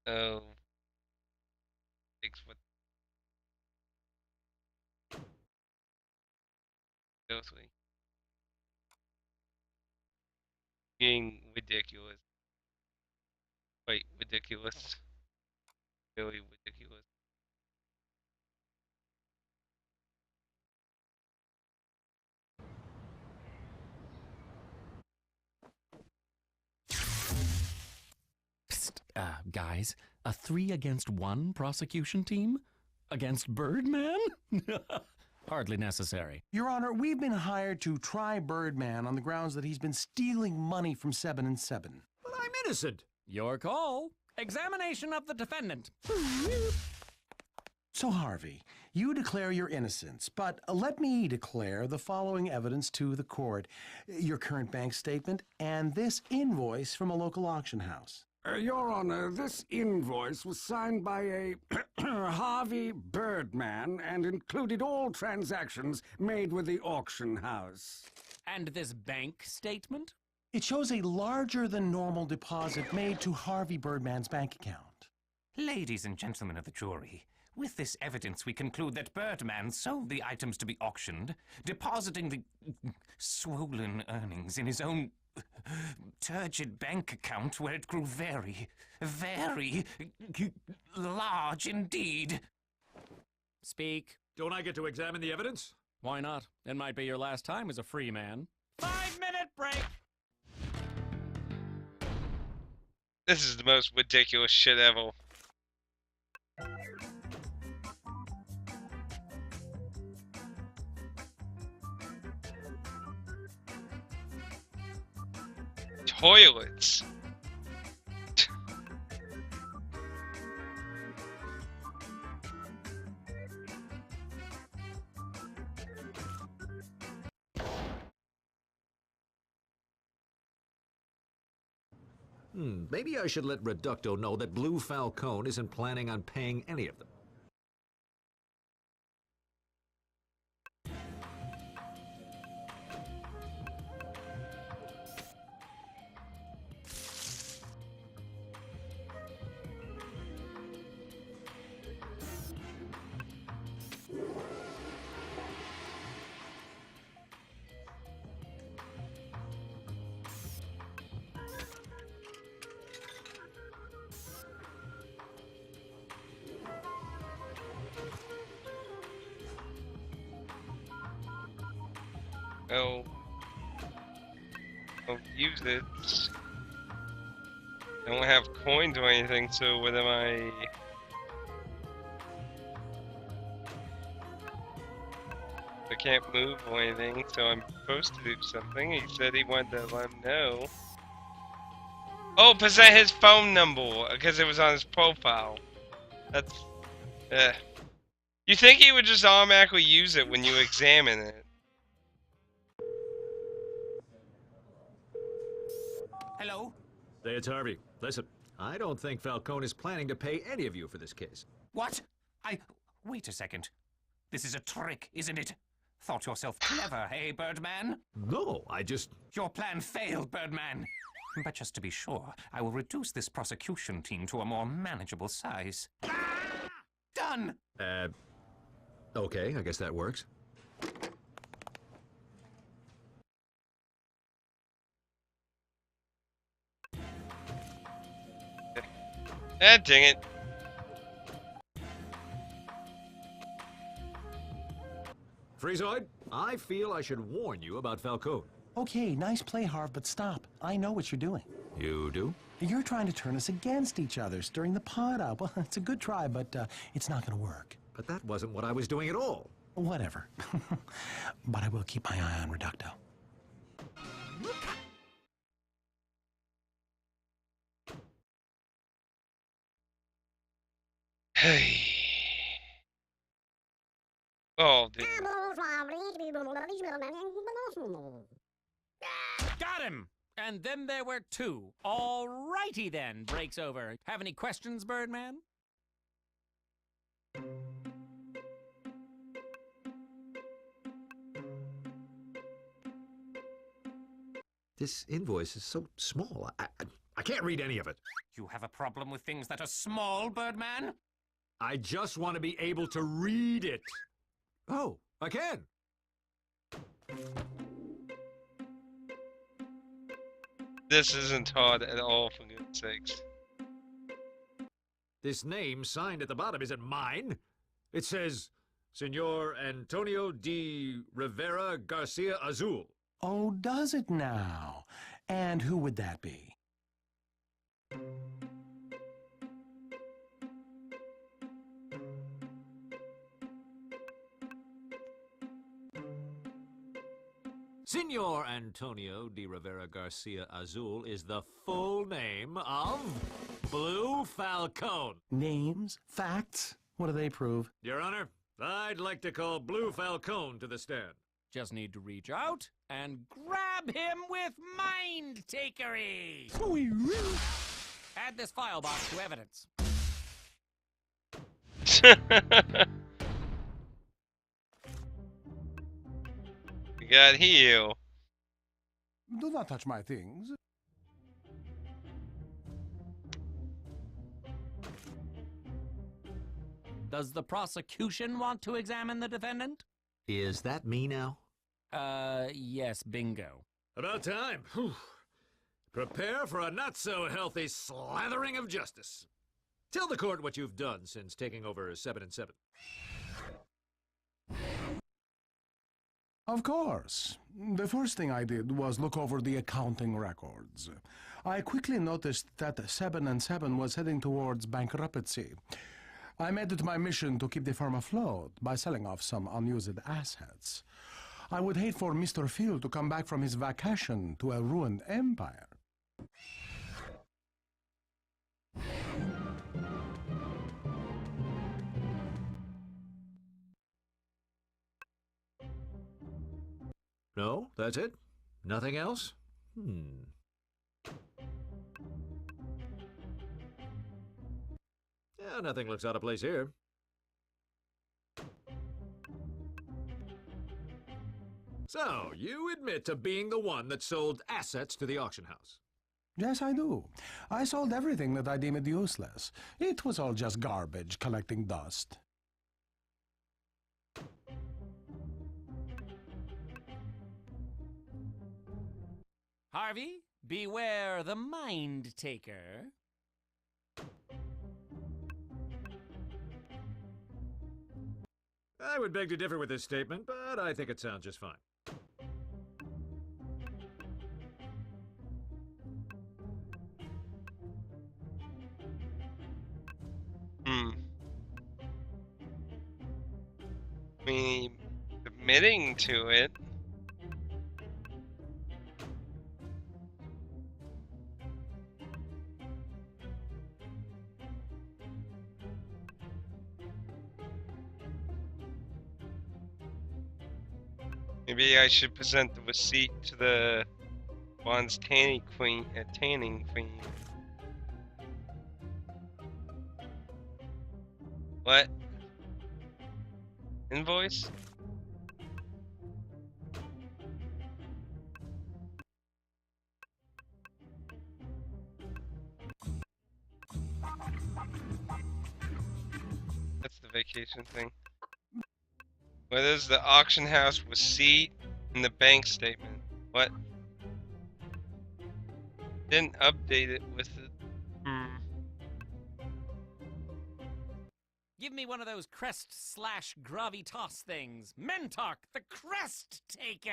Oh, what goes with being ridiculous. Wait, ridiculous. Really ridiculous. Psst, guys, a 3-against-1 prosecution team? Against Birdman? Hardly necessary. Your Honor, we've been hired to try Birdman on the grounds that he's been stealing money from 7 and 7. But I'm innocent. Your call. Examination of the defendant. So, Harvey, you declare your innocence, but let me declare the following evidence to the court. Your current bank statement and this invoice from a local auction house. Your Honor, this invoice was signed by a Harvey Birdman and included all transactions made with the auction house. And this bank statement? It shows a larger than normal deposit made to Harvey Birdman's bank account. Ladies and gentlemen of the jury, with this evidence we conclude that Birdman sold the items to be auctioned, depositing the swollen earnings in his own turgid bank account where it grew very, very large indeed. Speak. Don't I get to examine the evidence? Why not? It might be your last time as a free man. 5-minute break! This is the most ridiculous shit ever. Toilets. Maybe I should let Reducto know that Blue Falcone isn't planning on paying any of them. Oh. I'll use it. I don't have coins or anything, so what am I... I can't move or anything, so I'm supposed to do something. He said he wanted to let him know. Oh, present his phone number, because it was on his profile. That's... You think he would just automatically use it when you examine it? Hello? Hey, it's Harvey. Listen, I don't think Falcone is planning to pay any of you for this case. What? Wait a second. This is a trick, isn't it? Thought yourself clever, eh, Birdman? No, I just... Your plan failed, Birdman. But just to be sure, I will reduce this prosecution team to a more manageable size. Done! Okay, I guess that works. Ah, dang it. Freezoid, I feel I should warn you about Falcone. Okay, nice play, Harv, but stop. I know what you're doing. You do? You're trying to turn us against each other, stirring the pot up. Well, it's a good try, but it's not going to work. But that wasn't what I was doing at all. Whatever. But I will keep my eye on Reducto. Hey. Oh, dude. Got him! And then there were 2. All righty then, breaks over. Have any questions, Birdman? This invoice is so small. I can't read any of it. You have a problem with things that are small, Birdman? I just want to be able to read it. Oh, I can. This isn't hard at all, for goodness sakes. This name signed at the bottom isn't mine. It says, Senor Antonio de Rivera Garcia Azul. Oh, does it now? And who would that be? Senor Antonio de Rivera Garcia Azul is the full name of Blue Falcone. Names? Facts? What do they prove? Your Honor, I'd like to call Blue Falcone to the stand. Just need to reach out and grab him with mind takery. Add this file box to evidence. We got Hio. Do not touch my things. Does the prosecution want to examine the defendant? Is that me now? Yes, bingo. About time. Whew. Prepare for a not-so-healthy slathering of justice. Tell the court what you've done since taking over 7 and 7. Of course. The first thing I did was look over the accounting records. I quickly noticed that 7 and 7 was heading towards bankruptcy. I made it my mission to keep the firm afloat by selling off some unused assets. I would hate for Mr. Field to come back from his vacation to a ruined empire. No, that's it? Nothing else? Yeah, nothing looks out of place here. So, you admit to being the one that sold assets to the auction house. Yes, I do. I sold everything that I deemed useless. It was all just garbage collecting dust. Harvey, beware the mind taker. I would beg to differ with this statement, but I think it sounds just fine. I mean, admitting to it. Maybe I should present the receipt to the Bond's tanning queen. What? Invoice? That's the vacation thing. What is the auction house receipt and the bank statement? What? Didn't update it with it. Give me one of those crest/gravitas things. Mentalk, the crest taker!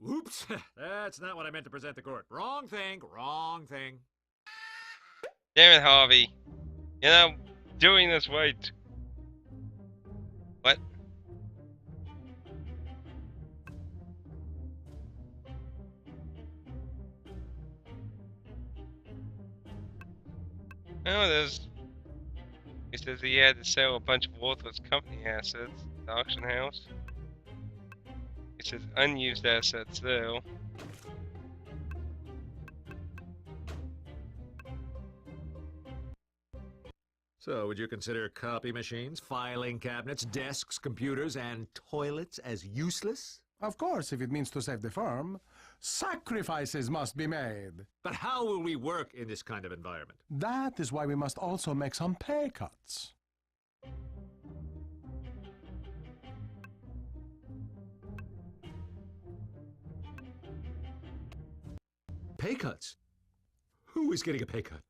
Oops, that's not what I meant to present the court. Wrong thing, wrong thing. Damn it, Harvey. You're not doing this right. What? Oh, there's... He says he had to sell a bunch of worthless company assets at the auction house. He says unused assets, though. So, would you consider copy machines, filing cabinets, desks, computers, and toilets as useless? Of course, if it means to save the firm, sacrifices must be made. But how will we work in this kind of environment? That is why we must also make some pay cuts. Pay cuts? Who is getting a pay cut?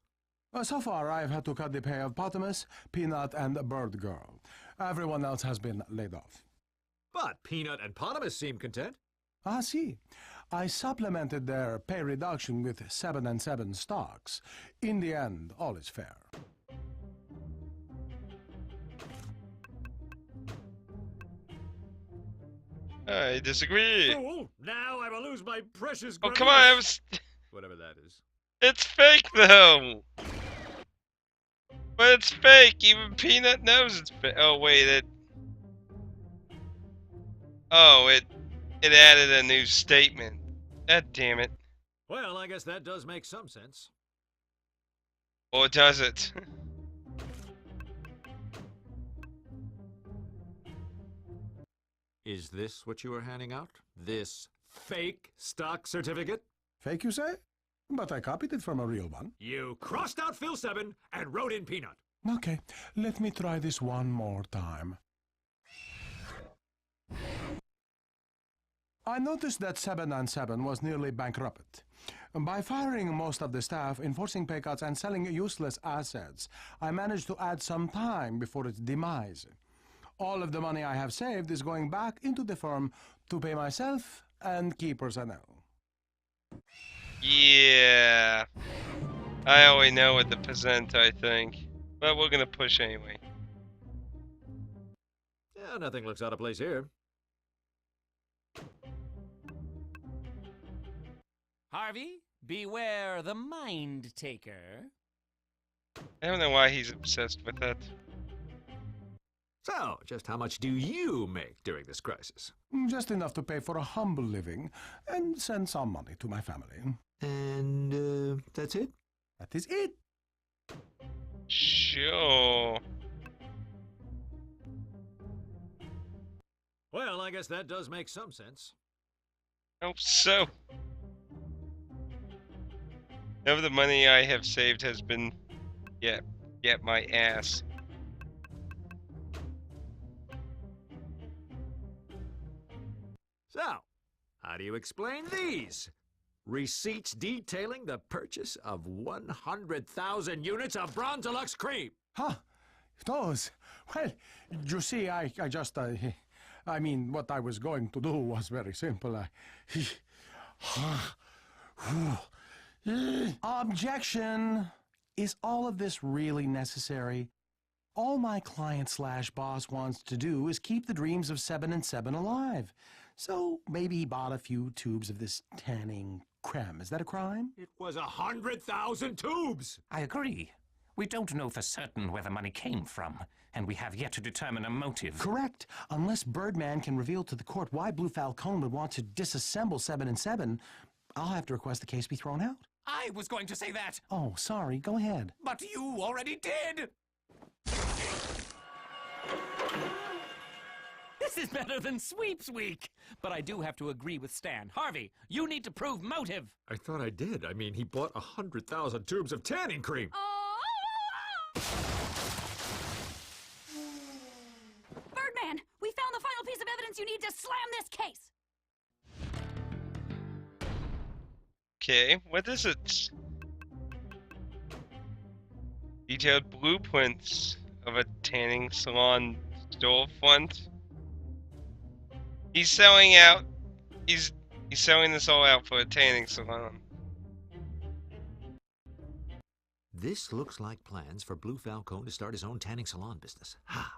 So far, I've had to cut the pay of Potamus, Peanut, and Bird Girl. Everyone else has been laid off. But Peanut and Potamus seem content. Ah, see. I supplemented their pay reduction with 7 and 7 stocks. In the end, all is fair. I disagree. Fool! Now I will lose my precious. Oh, come on, I was... Whatever that is. It's fake, though! But it's fake! Even Peanut knows it's fake. Oh, wait, it... Oh, it added a new statement. God damn it. Well, I guess that does make some sense. Or does it? Is this what you were handing out? This fake stock certificate? Fake, you say? But I copied it from a real one. You crossed out Phil 7 and wrote in Peanut. Okay, let me try this one more time. I noticed that 7 and 7 was nearly bankrupt. By firing most of the staff, enforcing pay cuts, and selling useless assets, I managed to add some time before its demise. All of the money I have saved is going back into the firm to pay myself and key personnel. Yeah. I already know what the percent, I think. But we're gonna push anyway. Yeah, nothing looks out of place here. Harvey, beware the mind taker. I don't know why he's obsessed with that. So, just how much do you make during this crisis? Just enough to pay for a humble living and send some money to my family. And, that's it? That is it. Sure. Well, I guess that does make some sense. Hope so. None of the money I have saved has been get my ass. So, how do you explain these? Receipts detailing the purchase of 100,000 units of Bronze Deluxe cream. Huh? Those? Well, you see, I just, I mean, what I was going to do was very simple. Objection! Is all of this really necessary? All my client/boss wants to do is keep the dreams of 7 and 7 alive. So maybe he bought a few tubes of this tanning creme. Is that a crime? It was 100,000 tubes! I agree. We don't know for certain where the money came from, and we have yet to determine a motive. Correct. Unless Birdman can reveal to the court why Blue Falcone would want to disassemble 7 and 7, I'll have to request the case be thrown out. I was going to say that, Oh, sorry. Go ahead. but you already did! This is better than Sweeps Week. But I do have to agree with Stan. Harvey, you need to prove motive. I thought I did. I mean, he bought 100,000 tubes of tanning cream. Birdman, we found the final piece of evidence you need to slam this case. Okay, what is it? Detailed blueprints of a tanning salon storefront. He's selling out. He's selling this all out for a tanning salon. This looks like plans for Blue Falcone to start his own tanning salon business. Ha!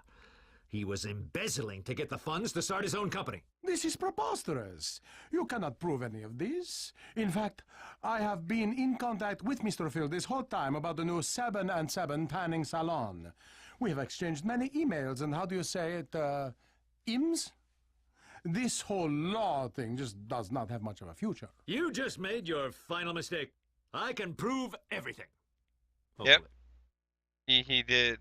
He was embezzling to get the funds to start his own company. This is preposterous. You cannot prove any of this. In fact, I have been in contact with Mr. Phil this whole time about the new 7 and 7 tanning salon. We have exchanged many emails and how do you say it, IMS? This whole law thing just does not have much of a future. You just made your final mistake. I can prove everything. Yep. Hopefully. He did.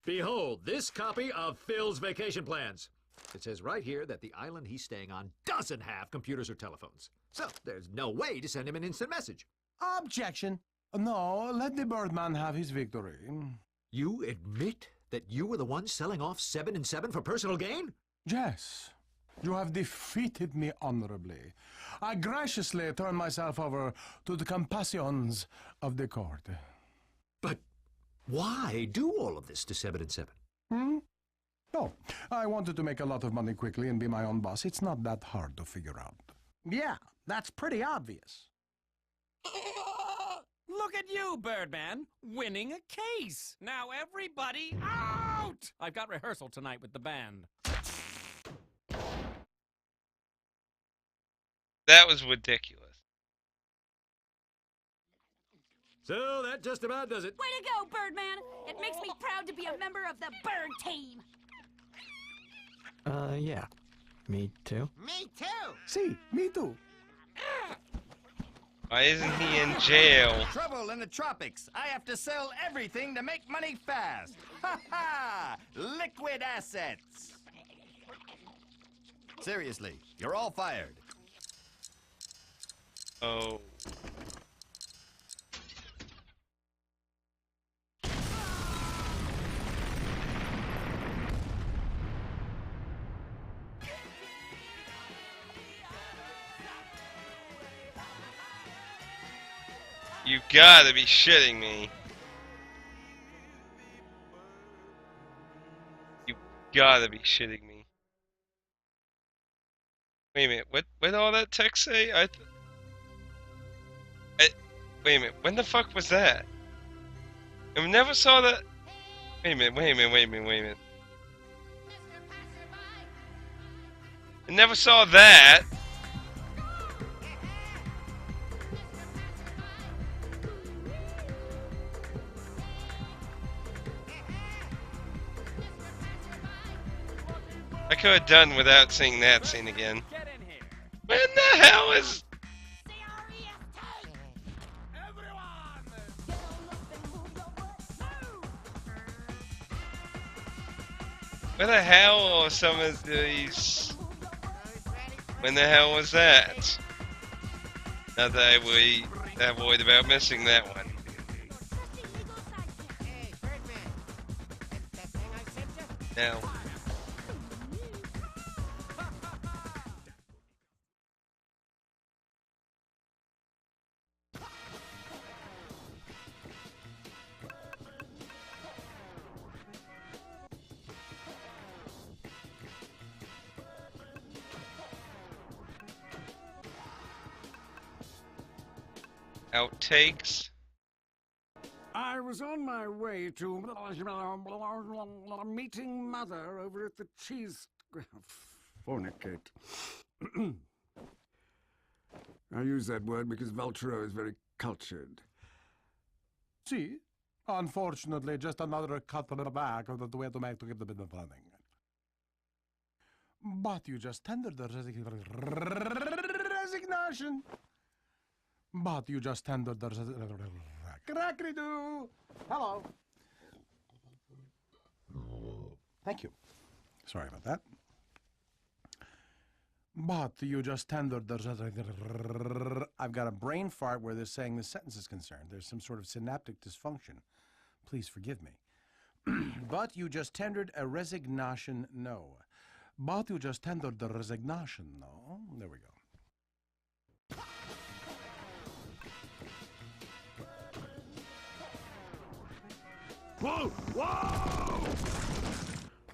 Behold this copy of Phil's vacation plans. It says right here that the island he's staying on doesn't have computers or telephones. So there's no way to send him an instant message. Objection. No, let the Birdman have his victory. You admit that you were the one selling off 7 and 7 for personal gain? Yes, you have defeated me honorably. I graciously turn myself over to the compassions of the court. But why do all of this to 7 and 7? Oh, I wanted to make a lot of money quickly and be my own boss. It's not that hard to figure out. Yeah, that's pretty obvious. Look at you, Birdman, winning a case. Now everybody out! I've got rehearsal tonight with the band. That was ridiculous. So that just about does it. Way to go, Birdman! It makes me proud to be a member of the Bird Team. Yeah. Me too. Me too. See, me too. Why isn't he in jail? Trouble in the tropics. I have to sell everything to make money fast. Ha ha! Liquid assets. Seriously, you're all fired. Oh. You gotta be shitting me. You gotta be shitting me. Wait a minute, what did all that text say? Wait a minute, when the fuck was that? I never saw that. Wait a minute. I never saw that. I could have done without seeing that scene again. Get in here. When the hell is... Where the hell are some of these... When the hell was that? Not that I would worried about missing that one. Now. Outtakes. I was on my way to meeting Mother over at the cheese... Fornicate. I use that word because Valtero is very cultured. See, unfortunately, just another cut to the back of the way to make to give the bit of running. But you just tendered the resignation. But you just tendered the crackety-doo. Hello. Thank you. Sorry about that. But you just tendered the... I've got a brain fart where they're saying the sentence is concerned. There's some sort of synaptic dysfunction. Please forgive me. But you just tendered a resignation, no. But you just tendered the resignation, no. There we go. Whoa! Whoa!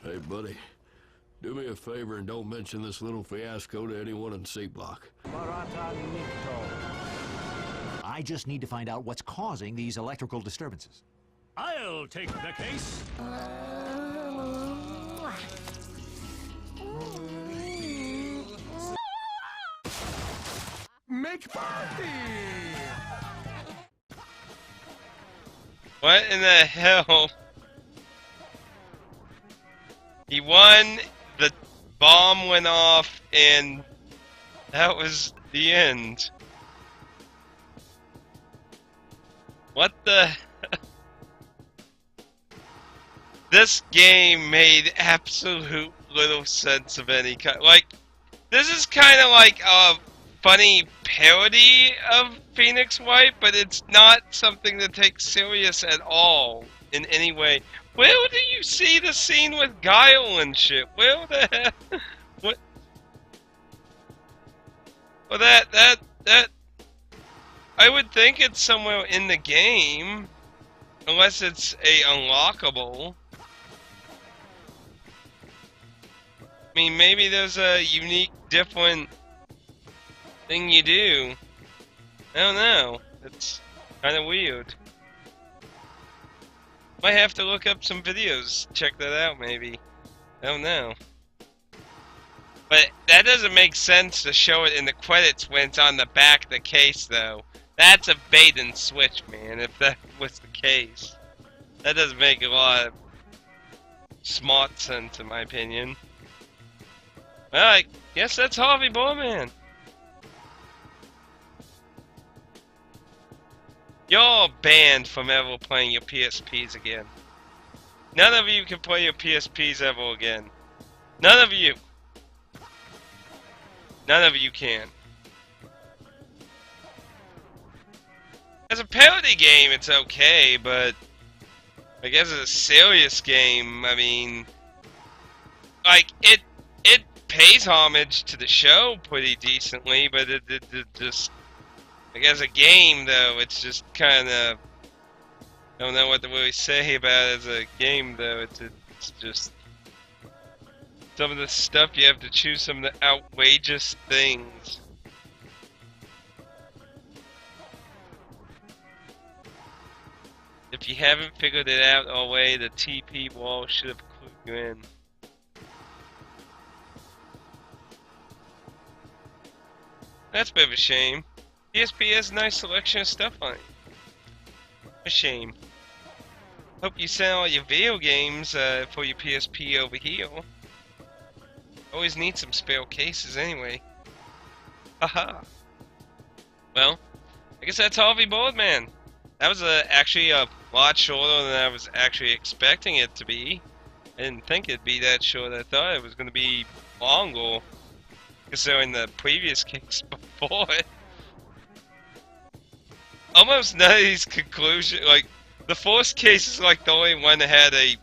Hey, buddy. Do me a favor and don't mention this little fiasco to anyone in C Block. I just need to find out what's causing these electrical disturbances. I'll take the case. Make party! What in the hell? He won, the bomb went off, and that was the end. What the? This game made absolute little sense of any kind. Like, this is kind of like a funny parody of Phoenix White, but it's not something to take serious at all in any way. Where do you see the scene with Guile and shit? Where the hell? What? Well, that I would think it's somewhere in the game, unless it's a unlockable. I mean, maybe there's a unique, different thing you do. I don't know. It's kind of weird. Might have to look up some videos, check that out maybe. I don't know. But that doesn't make sense to show it in the credits when it's on the back of the case, though. That's a bait and switch, man, if that was the case. That doesn't make a lot of smart sense, in my opinion. Well, I guess that's Harvey Birdman. You're banned from ever playing your PSPs again. None of you can play your PSPs ever again. None of you. None of you can. As a parody game, it's okay, but I guess as a serious game, I mean, like, it pays homage to the show pretty decently, but it just, like, as a game, though, it's just kind of, I don't know what to really say about it as a game, though. It's just some of the stuff you have to choose, some of the outrageous things. If you haven't figured it out already, the TP wall should have clued you in. That's a bit of a shame. PSP has a nice selection of stuff on it. A shame. Hope you send all your video games for your PSP over here. Always need some spare cases anyway. Haha. Well, I guess that's Harvey Birdman. That was actually a lot shorter than I was actually expecting it to be. I didn't think it'd be that short. I thought it was going to be longer, considering the previous case before it. Almost none of these conclusions, like, the first case is like the only one that had a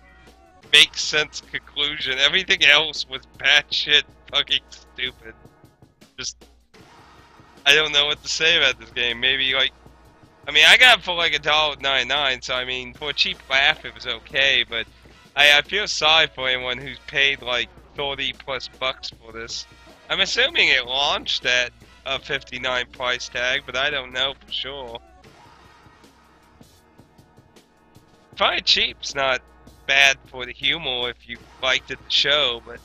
make sense conclusion. Everything else was batshit fucking stupid. Just, I don't know what to say about this game. Maybe, like, I mean, I got it for like $1.99, so I mean, for a cheap laugh it was okay, but I feel sorry for anyone who's paid like 30+ bucks for this. I'm assuming it launched at a $59 price tag, but I don't know for sure. Probably cheap's not bad for the humor if you liked it, the show, but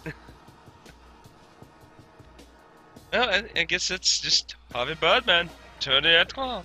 well, I guess it's just Harvey Birdman. Turn it at 12.